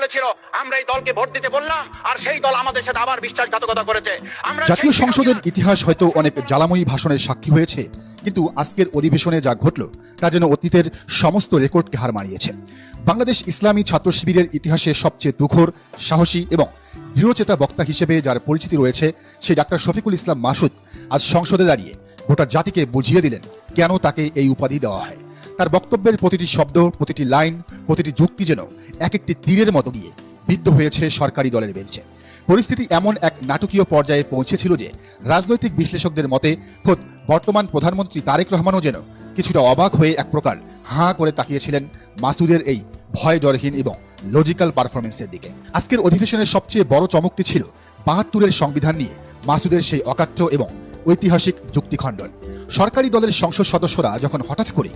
বলেছিল আমরা এই দলকে ভোট দিতে বললাম আর সেই দল আমাদের সাথে আবার বিশ্বাসঘাতকতা করেছে। জাতীয় সংসদের ইতিহাস হয়তো অনেক জ্বালাময়ী ভাষণের সাক্ষী হয়েছে, কিন্তু আজকের অধিবেশনে যা ঘটল তা যেন অতীতের সমস্ত রেকর্ডকে হার মানিয়েছে। বাংলাদেশ ইসলামী ছাত্র শিবিরের ইতিহাসে সবচেয়ে তুখোড়, সাহসী এবং দৃঢ়চেতা বক্তা হিসেবে যার পরিচিতি রয়েছে সেই ডাক্তার শফিকুল ইসলাম মাসুদ আজ সংসদে দাঁড়িয়ে গোটা জাতিকে বুঝিয়ে দিলেন কেন তাকে এই উপাধি দেওয়া হয়। তার বক্তব্যের প্রতিটি শব্দ, প্রতিটি লাইন, প্রতিটি যুক্তি যেন এক একটি তীরের মতো গিয়ে বিদ্ধ হয়েছে সরকারি দলের বেঞ্চে। পরিস্থিতি এমন এক নাটকীয় পর্যায়ে পৌঁছেছিল যে রাজনৈতিক বিশ্লেষকদের মতে খোদ বর্তমান প্রধানমন্ত্রী তারেক রহমানও যেন কিছুটা অবাক হয়ে এক প্রকার হাঁ করে তাকিয়েছিলেন মাসুদের এই ভয় ডরহীন এবং লজিক্যাল পারফরমেন্সের দিকে। আজকের অধিবেশনের সবচেয়ে বড় চমকটি ছিল ৭২-এর সংবিধান নিয়ে মাসুদের সেই অকাট্য এবং ঐতিহাসিক যুক্তিখণ্ডন। সরকারি দলের সংসদ সদস্যরা যখন হঠাৎ করে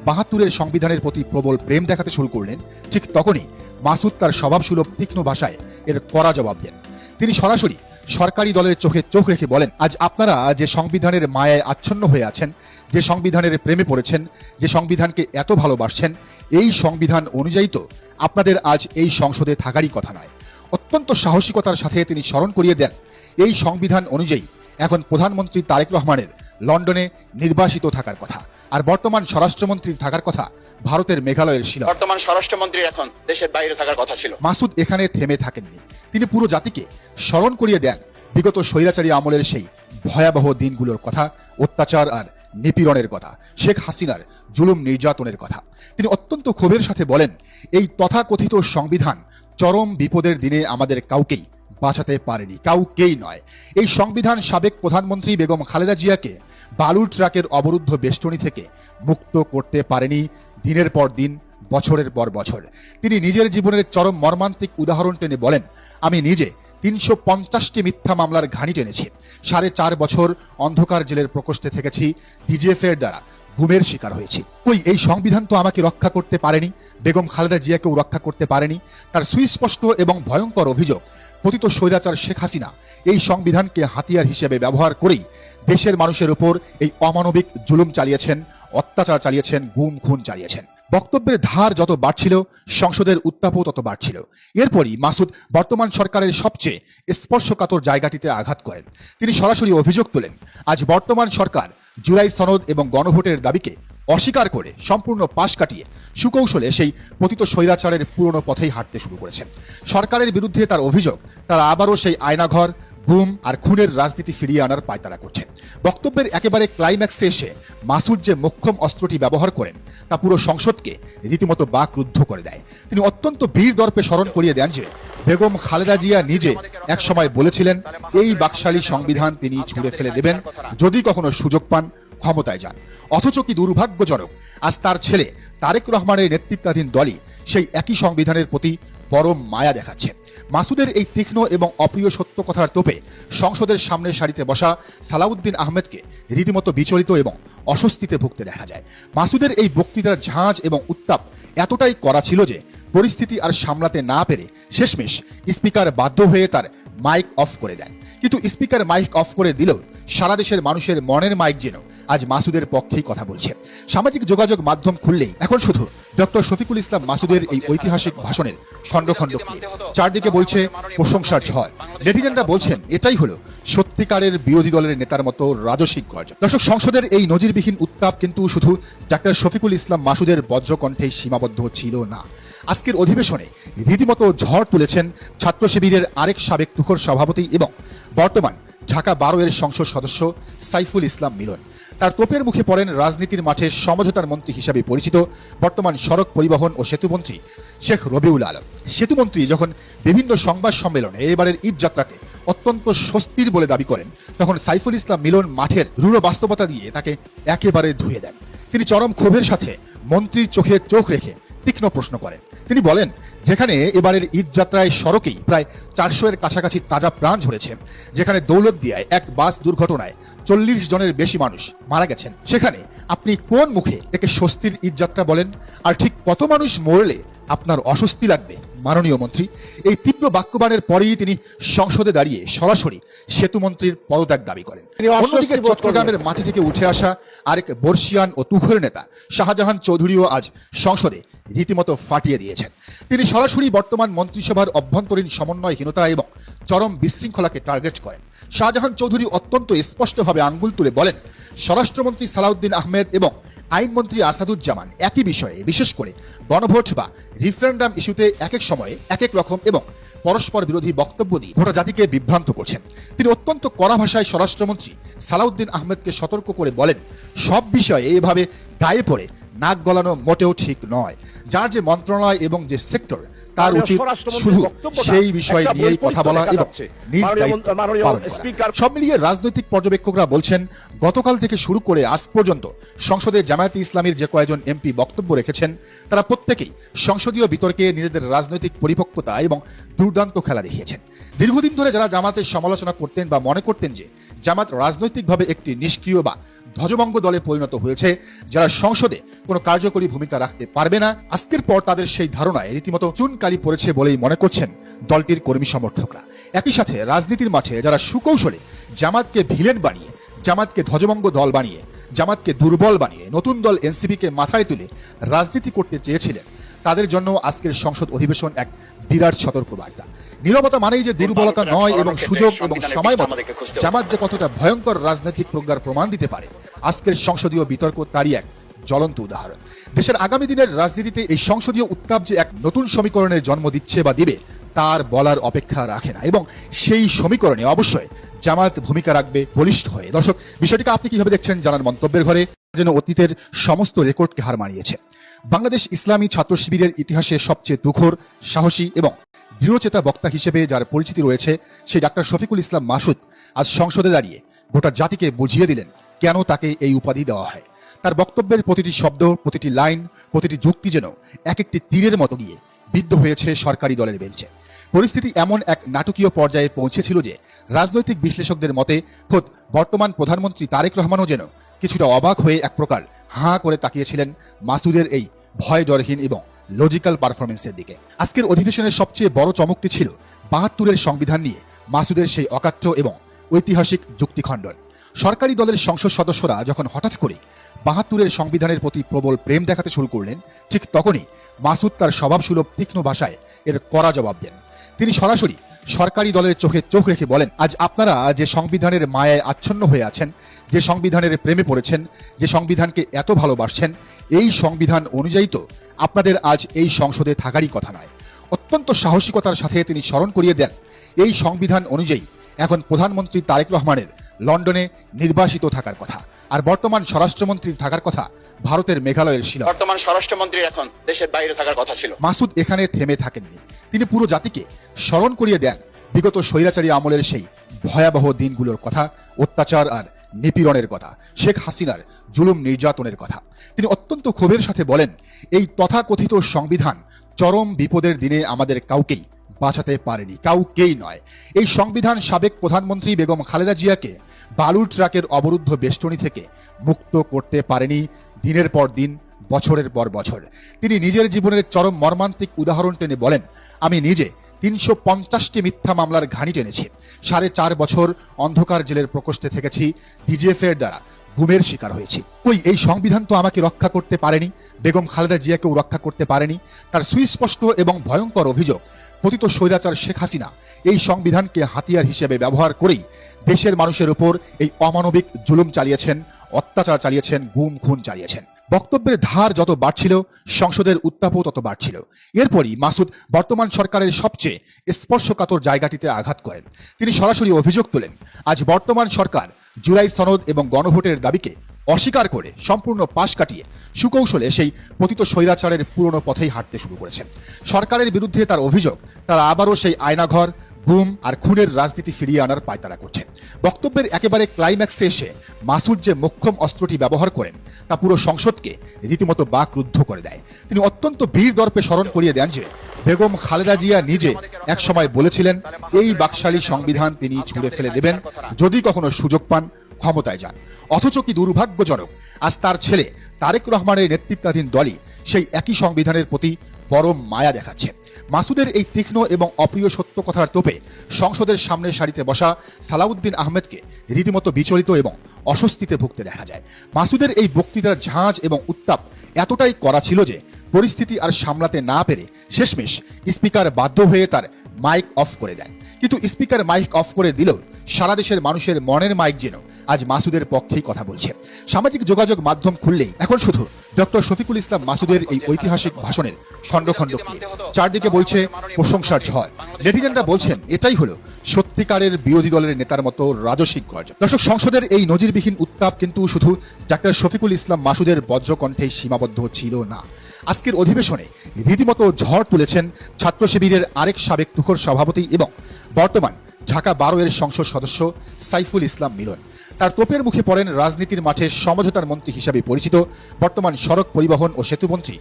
৭২-এর সংবিধানের প্রতি প্রবল প্রেম দেখাতে শুরু করলেন, ঠিক তখনই মাসুদ তার স্বভাবসুলভ তীক্ষ্ণ ভাষায় এর কড়া জবাব দেন। তিনি সরাসরি সরকারি দলের চোখে চোখ রেখে বলেন, আজ আপনারা যে সংবিধানের মায়ায় আচ্ছন্ন হয়ে আছেন, যে সংবিধানের প্রেমে পড়েছেন, যে সংবিধানকে এত ভালোবাসছেন, এই সংবিধান অনুযায়ী তো আপনাদের আজ এই সংসদে থাকারই কথা নয়। অত্যন্ত সাহসিকতার সাথে তিনি স্মরণ করিয়ে দেন, এই সংবিধান অনুযায়ী এখন প্রধানমন্ত্রী তারেক রহমানের লন্ডনে নির্বাসিত থাকার কথা, আর বর্তমান স্বরাষ্ট্রমন্ত্রীর থাকার কথা ভারতের মেঘালয়ের শিলং। বর্তমান স্বরাষ্ট্রমন্ত্রী এখন দেশের বাইরে থাকার কথা ছিল। মাসুদ এখানে থেমে থাকেননি। তিনি পুরো জাতিকে স্মরণ করিয়ে দেন বিগত স্বৈরাচারী আমলের সেই ভয়াবহ দিনগুলোর কথা, অত্যাচার আর নিপীড়নের কথা, শেখ হাসিনার জুলুম নির্যাতনের কথা। তিনি অত্যন্ত ক্ষোভের সাথে বলেন, এই তথাকথিত সংবিধান চরম বিপদের দিনে আমাদের কাউকেই বাঁচাতে পারেনি, কাউকেই নয়। এই সংবিধান সাবেক প্রধানমন্ত্রী বেগম খালেদা জিয়াকে বালুর ট্রাকের অবরুদ্ধ বেষ্টনী থেকে মুক্ত করতে পারেনি দিনের পর দিন, বছরের পর বছর। তিনি নিজের জীবনের চরম মর্মান্তিক উদাহরণ টেনে বলেন, আমি নিজে ৩৫০টি মিথ্যা মামলার ঘানি টেনেছি, ৪.৫ বছর অন্ধকার জেলের প্রকোষ্ঠে থেকেছি, ডিজিএফ এর দ্বারা গুমের শিকার হয়েছি। কই এই সংবিধান তো আমাকে রক্ষা করতে পারেনি, বেগম খালেদা জিয়াকেও রক্ষা করতে পারেনি। তার সুস্পষ্ট এবং ভয়ঙ্কর অভিযোগ, পতিত স্বৈরাচার শেখ হাসিনা এই সংবিধানকে হাতিয়ার হিসেবে ব্যবহার করেই দেশের মানুষের উপর এই অমানবিক জুলুম চালিয়েছেন, অত্যাচার চালিয়েছেন, গুম খুন চালিয়েছেন। বক্তব্যের ধার যত বাড়ছিল, সংসদের উত্তাপও তত বাড়ছিল। এরপরই মাসুদ বর্তমান সরকারের সবচেয়ে স্পর্শকাতর জায়গাটিতে আঘাত করেন। তিনি সরাসরি অভিযোগ তোলেন, আজ বর্তমান সরকার জুলাই সনদ এবং গণভোটের দাবিকে অস্বীকার করে সম্পূর্ণ পাশ কাটিয়ে সুকৌশলে সেই পতিত স্বৈরাচারের পুরনো পথেই হাঁটতে শুরু করেছেন। সরকারের বিরুদ্ধে তার অভিযোগ, তারা আবারও সেই আয়নাঘর, গুম আর খুনের রাজনীতি ফিরিয়ে আনার পায়তারা করছে। বক্তব্যের একেবারে ক্লাইম্যাক্সে এসে মাসুদ যে মোক্ষম অস্ত্রটি ব্যবহার করেন তা পুরো সংসদকে রীতিমতো বাকরুদ্ধ করে দেয়। তিনি অত্যন্ত বীর দর্পে স্মরণ করিয়ে দেন যে বেগম খালেদা জিয়া নিজে একসময় বলেছিলেন এই বাকশালী সংবিধান তিনি ছুঁড়ে ফেলে দেবেন যদি কখনো সুযোগ পান, ক্ষমতায় যান। অথচ কি দুর্ভাগ্যজনক, আজ তার ছেলে তারেক রহমানের নেতৃত্বাধীন দলই সেই একই সংবিধানের প্রতি বড় মায়া দেখাচ্ছে। মাসুদের এই তীক্ষ্ণ এবং অপ্রিয় সত্য কথার তোপে সংসদের সামনের সারিতে বসা সালাউদ্দিন আহমেদকে রীতিমতো বিচলিত এবং অস্বস্তিতে ভুগতে দেখা যায়। মাসুদের এই বক্তৃতার ঝাঁজ এবং উত্তাপ এতটাই কড়া ছিল যে পরিস্থিতি আর সামলাতে না পেরে শেষমেশ স্পিকার বাধ্য হয়ে তার মাইক অফ করে দেন। কিন্তু স্পিকার মাইক অফ করে দিলেও সারা দেশের মানুষের মনের মাইক যেন আজ মাসুদের পক্ষেই কথা বলছে। সামাজিক যোগাযোগ মাধ্যম খুললেই এখন শুধু ডক্টর শফিকুল ইসলাম মাসুদের এই ঐতিহাসিক ভাষণের খণ্ড খণ্ড ক্লিপ। চারদিকে বলছে প্রশংসার ঝড়। নেটিজেনরা বলছেন এটাই হলো সত্যিকারের বিরোধী দলের নেতার মতো রাজসিক গর্জন। দর্শক, সংসদের এই নজিরবিহীন উত্তাপ কিন্তু শুধু ডাক্তার শফিকুল ইসলাম মাসুদের বজ্রকণ্ঠে সীমাবদ্ধ ছিল না। আজকের অধিবেশনে রীতিমতো ঝড় তুলেছেন ছাত্র শিবিরের আরেক সাবেক তুখোর সভাপতি এবং বর্তমান ঢাকা 12-এর সংসদ সদস্য সাইফুল ইসলাম মিলন। তার তোপের মুখে পড়েন রাজনীতির মাঠে সমঝোতার মন্ত্রী হিসাবে পরিচিত বর্তমান সড়ক পরিবহন ও সেতুমন্ত্রী শেখ রবিউল আলম। সেতুমন্ত্রী যখন বিভিন্ন সংবাদ সম্মেলনে এবারের ঈদ যাত্রাকে অত্যন্ত স্বস্তির বলে দাবি করেন, তখন সাইফুল ইসলাম মিলন মাঠের রূঢ় বাস্তবতা দিয়ে তাকে একেবারে ধুয়ে দেন। তিনি চরম ক্ষোভের সাথে মন্ত্রীর চোখে চোখ রেখে তীক্ষ্ণ প্রশ্ন করেন। তিনি বলেন, যেখানে এবারের ঈদ যাত্রায় সড়কেই প্রায় 400-এর কাছাকাছি তাজা প্রাণ ঝরেছে, যেখানে দৌলতদিয়ায় এক বাস দুর্ঘটনায় 40 জনের বেশি মানুষ মারা গেছেন, সেখানে আপনি কোন মুখে একে স্বস্তির ঈদ যাত্রা বলেন? আর ঠিক কত মানুষ মরলে আপনার অস্বস্তি লাগবে মাননীয় মন্ত্রী। এই তীব্র বাক্যবাণের পরেই তিনি সংসদে দাঁড়িয়ে সরাসরি সেতু মন্ত্রীর পদত্যাগ দাবি করেন। অন্যদিকে চট্টগ্রামের মাটি থেকে উঠে আসা আরেক বর্ষিয়ান ও তুখের নেতা শাহজাহান চৌধুরীও আজ সংসদে রীতিমতো ফাটিয়ে দিয়েছেন। তিনি সরাসরি বর্তমান মন্ত্রিসভার অভ্যন্তরীণ সমন্বয়হীনতা এবং চরম বিশৃঙ্খলাকে টার্গেট করেন। শাহজাহান চৌধুরী অত্যন্ত স্পষ্টভাবে আঙ্গুল তুলে বলেন, স্বরাষ্ট্রমন্ত্রী সালাউদ্দিন আহমেদ এবং আইনমন্ত্রী আসাদুজ্জামান একই বিষয়ে, বিশেষ করে গণভোট বা রিফারেন্ডাম ইস্যুতে এক এক সময়ে এক এক রকম এবং পরস্পর বিরোধী বক্তব্য দিয়ে গোটা জাতিকে বিভ্রান্ত করছেন। তিনি অত্যন্ত কড়া ভাষায় স্বরাষ্ট্রমন্ত্রী সালাউদ্দিন আহমেদকে সতর্ক করে বলেন, সব বিষয়ে এভাবে গায়ে পড়ে নাক গলানো মোটেও ঠিক নয়। যার যে মন্ত্রণালয় এবং যে সেক্টর, তার উচিত শুধু সেই বিষয় নিয়েই কথা বলা এবং নিজ দায়িত্ব পালন করা। সব মিলিয়ে রাজনৈতিক পর্যবেক্ষকরা বলছেন, গতকাল থেকে শুরু করে আজ পর্যন্ত সংসদে জামায়াতে ইসলামীর যে কয়েকজন এমপি বক্তব্য রেখেছেন, তারা প্রত্যেকেই সংসদীয় বিতর্কে নিজেদের রাজনৈতিক পরিপক্কতা এবং দুর্দান্ত খেলা দেখিয়েছেন। দীর্ঘদিন ধরে যারা জামাতের সমালোচনা করতেন বা মনে করতেন যে জামাত রাজনৈতিকভাবে একটি নিষ্ক্রিয় বা ধ্বজভঙ্গ দলে পরিণত হয়েছে, যারা সংসদে কোনো কার্যকরী ভূমিকা রাখতে পারবে না, আজকের পর তাদের সেই ধারণায় রীতিমতো চুনকালি পড়েছে বলেই মনে করছেন দলটির কর্মী সমর্থকরা। একই সাথে রাজনীতির মাঠে যারা সুকৌশলে জামাতকে ভিলেন বানিয়ে, জামাতকে ধ্বজভঙ্গ দল বানিয়ে, জামাতকে দুর্বল বানিয়ে নতুন দল এনসিপিকে মাথায় তুলে রাজনীতি করতে চেয়েছিলেন, তাদের জন্য আজকের সংসদ অধিবেশন এক বিরাট সতর্কবার্তা। নীরবতা মানেই যে দুর্বলতা নয় এবং সুযোগ এবং সময় মতো জামাত যে কতটা ভয়ঙ্কর রাজনৈতিক প্রজ্ঞার প্রমাণ দিতে পারে, আজকের সংসদীয় বিতর্ক তারই এক জ্বলন্ত উদাহরণ। দেশের আগামী দিনের রাজনীতিতে এই সংসদীয় উত্তাপ যে এক নতুন সমীকরণের জন্ম দিচ্ছে বা দিবে, তার বলার অপেক্ষা রাখে না এবং সেই সমীকরণে অবশ্যই জামাত ভূমিকা রাখবে বলিষ্ঠ হয়ে। দর্শক, বিষয়টিকে আপনি কিভাবে দেখছেন জানার মন্তব্যের ঘরে। যেন অতীতের সমস্ত রেকর্ডকে হার মানিয়েছে। বাংলাদেশ ইসলামী ছাত্র শিবিরের ইতিহাসে সবচেয়ে তুখোড়, সাহসী এবং দৃঢ়চেতা বক্তা হিসেবে যার পরিচিতি রয়েছে, সেই ডাক্তার শফিকুল ইসলাম মাসুদ আজ সংসদে দাঁড়িয়ে গোটা জাতিকে বুঝিয়ে দিলেন কেন তাকে এই উপাধি দেওয়া হয়। তার বক্তব্যের প্রতিটি শব্দ, প্রতিটি লাইন, প্রতিটি যুক্তি যেন এক একটি তীরের মতো গিয়ে বিদ্ধ হয়েছে সরকারি দলের বেঞ্চে। পরিস্থিতি এমন এক নাটকীয় পর্যায়ে পৌঁছেছিল যে রাজনৈতিক বিশ্লেষকদের মতে খোদ বর্তমান প্রধানমন্ত্রী তারেক রহমানও যেন কিছুটা অবাক হয়ে এক প্রকার হাঁ করে তাকিয়েছিলেন মাসুদের এই ভয়ডরহীন এবং লজিক্যাল পারফরমেন্সের দিকে। আজকের অধিবেশনের সবচেয়ে বড় চমকটি ছিল ৭২-এর সংবিধান নিয়ে মাসুদের সেই অকাট্য এবং ঐতিহাসিক যুক্তিখণ্ডন। সরকারি দলের সংসদ সদস্যরা যখন হঠাৎ করে ৭২-এর সংবিধানের প্রতি প্রবল প্রেম দেখাতে শুরু করলেন, ঠিক তখনই মাসুদ তার স্বভাবসুলভ তীক্ষ্ণ ভাষায় এর কড়া জবাব দেন। তিনি সরাসরি সরকারি দলের চোখে চোখ রেখে বলেন, আজ আপনারা যে সংবিধানের মায়ায় আচ্ছন্ন হয়ে আছেন, যে সংবিধানের প্রেমে পড়েছেন, যে সংবিধানকে এত ভালোবাসছেন, এই সংবিধান অনুযায়ী তো আপনাদের আজ এই সংসদে থাকারই কথা নয়। অত্যন্ত সাহসিকতার সাথে তিনি স্মরণ করিয়ে দেন, এই সংবিধান অনুযায়ী এখন প্রধানমন্ত্রী তারেক রহমানের লন্ডনে নির্বাসিত থাকার কথা, আর বর্তমান স্বরাষ্ট্রমন্ত্রীর থাকার কথা ভারতের মেঘালয়ের শিলং। বর্তমান স্বরাষ্ট্রমন্ত্রী এখন দেশের বাইরে থাকার কথা ছিল। মাসুদ এখানে থেমে থাকেননি। তিনি পুরো জাতিকে স্মরণ করিয়ে দেন বিগত স্বৈরাচারী আমলের সেই ভয়াবহ দিনগুলোর কথা, অত্যাচার আর নিপীড়নের কথা, শেখ হাসিনার জুলুম নির্যাতনের কথা। তিনি অত্যন্ত ক্ষোভের সাথে বলেন, এই তথাকথিত সংবিধান চরম বিপদের দিনে আমাদের কাউকেই বাঁচাতে পারেনি, কাউকেই নয়। এই সংবিধান সাবেক প্রধানমন্ত্রী বেগম খালেদা জিয়াকে বালুর ট্রাকের অবরুদ্ধ বেষ্টনী থেকে মুক্ত করতে পারেনি দিনের পর দিন, বছরের পর বছর। তিনি নিজের জীবনের চরম মর্মান্তিক উদাহরণ টেনে বলেন, আমি নিজে ৩৫০টি মিথ্যা মামলার ঘানি টেনেছি, ৪.৫ বছর অন্ধকার জেলের প্রকোষ্ঠে থেকেছি, ডিজিএফ এর দ্বারা গুমের শিকার হয়েছি। কই এই সংবিধান তো আমাকে রক্ষা করতে পারেনি, বেগম খালেদা জিয়াকেও রক্ষা করতে পারেনি। তার সুস্পষ্ট এবং ভয়ঙ্কর অভিযোগ, পতিত স্বৈরাচার শেখ হাসিনা এই সংবিধানকে হাতিয়ার হিসেবে ব্যবহার করেই দেশের মানুষের উপর এই অমানবিক জুলুম চালিয়েছেন, অত্যাচার চালিয়েছেন, গুম খুন চালিয়েছেন। বক্তব্যের ধার যত বাড়ছিল, সংসদের উত্তাপও তত বাড়ছিল। এরপরই মাসুদ বর্তমান সরকারের সবচেয়ে স্পর্শকাতর জায়গাটিতে আঘাত করেন। তিনি সরাসরি অভিযোগ তোলেন, আজ বর্তমান সরকার জুলাই সনদ এবং গণভোটের দাবিকে অস্বীকার করে সম্পূর্ণ পাশ কাটিয়ে সুকৌশলে সেই পতিত স্বৈরাচারের পুরনো পথেই হাঁটতে শুরু করেছেন। সরকারের বিরুদ্ধে তার অভিযোগ, তারা আবারও সেই আয়নাঘর, গুম আর খুনের রাজনীতি ফিরিয়ে আনার পায়তারা করছে। বক্তব্যের একেবারে ক্লাইম্যাক্সে এসে মাসুদ যে মোক্ষম অস্ত্রটি ব্যবহার করেন, তা পুরো সংসদকে রীতিমতো বাকরুদ্ধ করে দেয়। তিনি অত্যন্ত বীর দর্পে স্মরণ করিয়ে দেন যে বেগম খালেদা জিয়া নিজে একসময় বলেছিলেন, এই বাকশালী সংবিধান তিনি ছুঁড়ে ফেলে দেবেন যদি কখনো সুযোগ পান, ক্ষমতায় যান। অথচ কি দুর্ভাগ্যজনক, আজ তার ছেলে তারেক রহমানের নেতৃত্বাধীন দলই সেই একই সংবিধানের প্রতি বড় মায়া দেখাচ্ছে। মাসুদের এই তীক্ষ্ণ এবং অপ্রিয় সত্য কথার তোপে সংসদের সামনের সারিতে বসা সালাউদ্দিন আহমেদকে রীতিমতো বিচলিত এবং অস্বস্তিতে ভুগতে দেখা যায়। মাসুদের এই বক্তৃতার ঝাঁজ এবং উত্তাপ এতটাই কড়া ছিল যে পরিস্থিতি আর সামলাতে না পেরে শেষমেশ স্পিকার বাধ্য হয়ে তার মাইক অফ করে দেন। কিন্তু স্পিকার মাইক অফ করে দিলেও সারা দেশের মানুষের মনের মাইক যেন আজ মাসুদের পক্ষেই কথা বলছে। সামাজিক যোগাযোগ মাধ্যম খুললেই এখন শুধু ডক্টর শফিকুল ইসলাম মাসুদের এই ঐতিহাসিক ভাষণের খণ্ড খণ্ড ক্লিপ। চারদিকে বলছে প্রশংসার ঝড়। নেটিজেনরা বলছেন এটাই হলো সত্যিকারের বিরোধী দলের নেতার মতো রাজসিক গর্জন। দর্শক, সংসদের এই নজিরবিহীন উত্তাপ কিন্তু শুধু ডক্টর শফিকুল ইসলাম মাসুদের বজ্রকণ্ঠে সীমাবদ্ধ ছিল না। আজকের অধিবেশনে রীতিমতো ঝড় তুলেছেন ছাত্র শিবিরের আরেক সাবেক তুখোর সভাপতি এবং বর্তমান ঢাকা 12 এর সংসদ সদস্য সাইফুল ইসলাম মিলন। তার তোপের মুখে পড়েন রাজনীতির মাঠে সমঝোতার মন্ত্রী হিসাবে পরিচিত বর্তমান সড়ক পরিবহন ও সেতুমন্ত্রী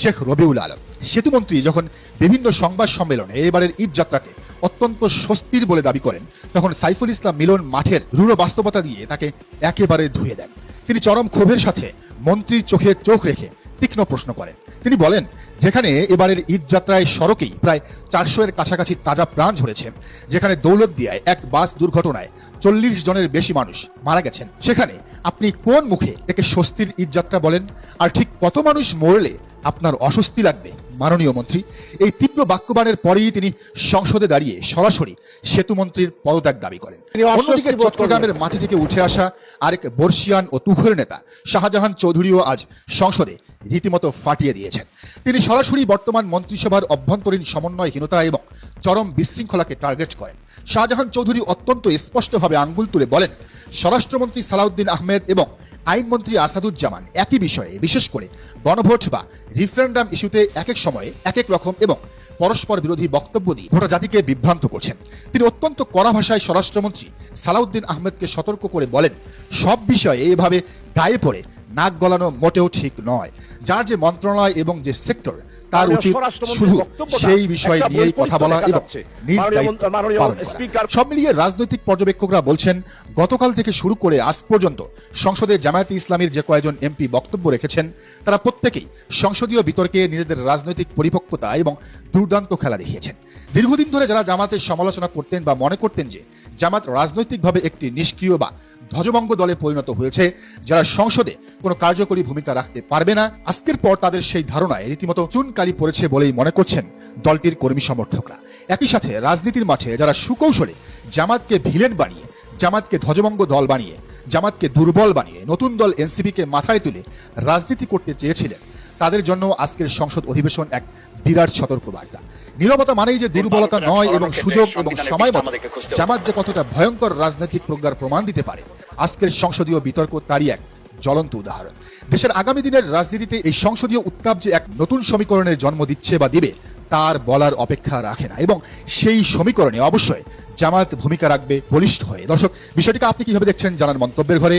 শেখ রবিউল আলম। সেতুমন্ত্রী যখন বিভিন্ন সংবাদ সম্মেলনে এবারের ঈদ যাত্রাকে অত্যন্ত স্বস্তির বলে দাবি করেন, তখন সাইফুল ইসলাম মিলন মাঠের রূঢ় বাস্তবতা দিয়ে তাকে একেবারে ধুয়ে দেন। তিনি চরম ক্ষোভের সাথে মন্ত্রীর চোখে চোখ রেখে তীক্ষ্ণ প্রশ্ন করেন। তিনি বলেন, যেখানে এবারের ঈদ যাত্রায় সড়কেই প্রায় 400 এর কাছাকাছি তাজা প্রাণ ঝরেছে, যেখানে দৌলতদিয়ায় এক বাস দুর্ঘটনায় 40 জনের বেশি মানুষ মারা গেছেন, সেখানে আপনি কোন মুখে একে স্বস্তির ঈদ যাত্রা বলেন? আর ঠিক কত মানুষ মরলে আপনার অস্বস্তি লাগবে মাননীয় মন্ত্রী? এই তীব্র বাক্যবাণের পরেই তিনি সংসদে দাঁড়িয়ে সরাসরি সেতুমন্ত্রীর পদত্যাগ দাবি করেন। অন্যদিকে চট্টগ্রামের মাটি থেকে উঠে আসা আরেক বর্ষিয়ান ও তুখের নেতা শাহজাহান চৌধুরীও আজ সংসদে রীতিমতো ফাটিয়ে দিয়েছেন। তিনি সরাসরি বর্তমান মন্ত্রিসভার অভ্যন্তরীণ সমন্বয়হীনতা এবং চরম বিশৃঙ্খলাকে টার্গেট করেন। শাহজাহান চৌধুরী অত্যন্ত স্পষ্টভাবে আঙ্গুল তুলে বলেন, স্বরাষ্ট্রমন্ত্রী সালাউদ্দিন আহমেদ এবং আইনমন্ত্রী আসাদুজ্জামান একই বিষয়ে, বিশেষ করে গণভোট বা রিফারেন্ডাম ইস্যুতে এক এক সময়ে এক এক রকম এবং পরস্পর বিরোধী বক্তব্য দিয়ে গোটা জাতিকে বিভ্রান্ত করছেন। তিনি অত্যন্ত কড়া ভাষায় স্বরাষ্ট্রমন্ত্রী সালাউদ্দিন আহমেদকে সতর্ক করে বলেন, সব বিষয়ে এভাবে গায়ে পড়ে নাক গলানো মোটেও ঠিক নয়। যার যে মন্ত্রণালয় এবং যে সেক্টর, তার উচিত শুধু সেই বিষয় নিয়েই কথা বলা এবং নিজ দায়িত্ব পালন করা। সব মিলিয়ে রাজনৈতিক পর্যবেক্ষকরা বলছেন, গতকাল থেকে শুরু করে আজ পর্যন্ত সংসদে জামায়াতে ইসলামীর যে কয়েকজন এমপি বক্তব্য রেখেছেন, তারা প্রত্যেকেই সংসদীয় বিতর্কে নিজেদের রাজনৈতিক পরিপক্কতা এবং দুর্দান্ত খেলা দেখিয়েছেন। দীর্ঘদিন ধরে যারা জামাতের সমালোচনা করতেন বা মনে করতেন যে জামাত রাজনৈতিকভাবে একটি নিষ্ক্রিয় বা ধ্বজভঙ্গ দলে পরিণত হয়েছে, যারা সংসদে কোনো কার্যকরী ভূমিকা রাখতে পারবে না, আজকের পর তাদের সেই ধারণায় রীতিমতো চুনকালি পড়েছে বলেই মনে করছেন দলটির কর্মী সমর্থকরা। একই সাথে রাজনীতির মাঠে যারা সুকৌশলে জামাতকে ভিলেন বানিয়ে, জামাতকে ধ্বজভঙ্গ দল বানিয়ে, জামাতকে দুর্বল বানিয়ে নতুন দল এনসিপিকে মাথায় তুলে রাজনীতি করতে চেয়েছিলেন, তাদের জন্য আজকের সংসদ অধিবেশন এক বিরাট সতর্কবার্তা। নীরবতা মানেই যে দুর্বলতা নয় এবং সুযোগ এবং সময় মতো জামাত যে কতটা ভয়ঙ্কর রাজনৈতিক প্রজ্ঞার প্রমাণ দিতে পারে, আজকের সংসদীয় বিতর্ক তারই এক জ্বলন্ত উদাহরণ। দেশের আগামী দিনের রাজনীতিতে এই সংসদীয় উত্তাপ যে এক নতুন সমীকরণের জন্ম দিচ্ছে বা দিবে, তার বলার অপেক্ষা রাখে না এবং সেই সমীকরণে অবশ্যই জামাত ভূমিকা রাখবে বলিষ্ঠ হয়ে। দর্শক, বিষয়টিকে আপনি কিভাবে দেখছেন জানার মন্তব্যের ঘরে